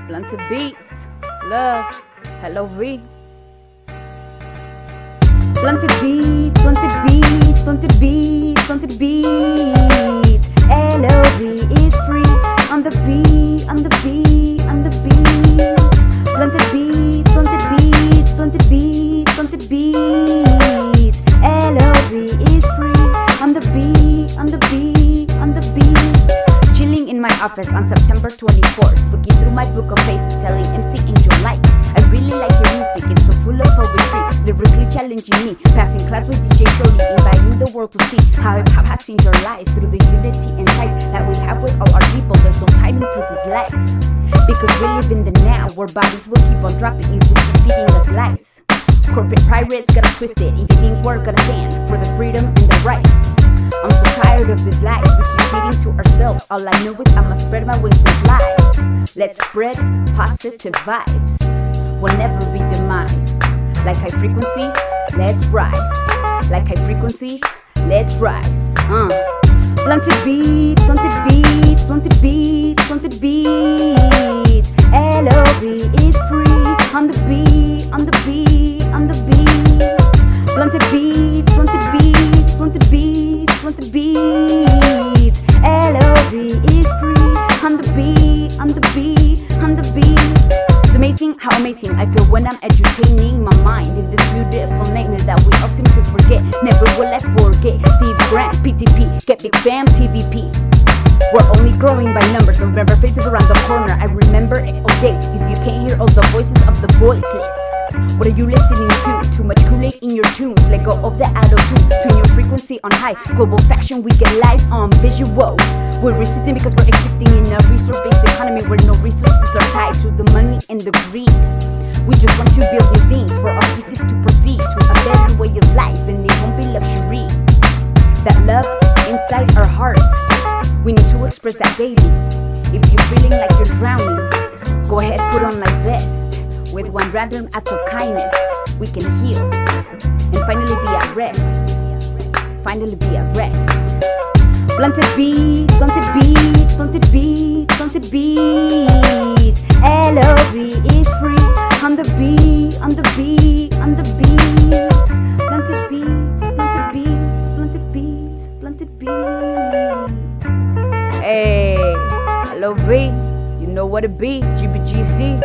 Blunted Beats, Love, l.o.v. Blunted Beats, Blunted Beats, Blunted Beats, Blunted Beats. l.o.v is free on the beat, on the beat, on the beat. Blunted Beats, Blunted Beats, Blunted Beats, Blunted Beats. l.o.v is free on the beat, on the beat, on the beat. Chilling in my office on September 24th, looking through my book of faces, telling MC Angel like, I really like your music, it's so full of poetry, lyrically challenging me, passing class with DJ Shorty, inviting the world to see how hip hop has changed our lives through the unity and ties that we have with all our people. There's no time into this life, because we live in the now, where bodies will keep on dropping if we keep feeding us lies. Corporate pirates got us twisted, if you think we're gonna stand for the freedom and the rights. I'm so tired of this life we keep feeding to ourselves. All I know is I'ma spread my wings and fly. Let's spread positive vibes. We'll never be demised. Like high frequencies, let's rise. Like high frequencies, let's rise. Blunted beats, blunted beats, blunted beats, blunted beats. l.o.v is free on the beat, on the beat, on the beat. Blunted beats, blunted beats, blunted beats, blunted beats. l.o.v is free on the beat, on the beat, on the beat. It's amazing how amazing I feel when I'm edutaining my mind in this beautiful nightmare that we all seem to forget. Never will I forget Steve Grant, PTP, Get Big Fam, TVP. We're only growing by numbers. November 5th is around the corner. I remember it all day. If you can't hear all the voices of the voiceless, what are you listening to? Too much Kool-Aid in your tunes. Let go of the auto-tune. Turn your frequency on high. Global faction, we get live on visual. We're resisting because we're existing in a resource-based economy where no resources are tied to the money and the greed. We just want to build new things for our pieces to proceed to a better way of life, and it won't be luxury. That love inside our hearts, we need to express that daily. If you're feeling like you're drowning, go ahead, put on like vest. With one random act of kindness, we can heal and finally be at rest. Finally be at rest. Blunted beats, blunted beats, blunted beats, blunted beats. l.o.v is free on the beat, on the beat, on the beat. Blunted beats, blunted beats, blunted beats, blunted beats. Hey, l.o.v, you know what it be, GBGC.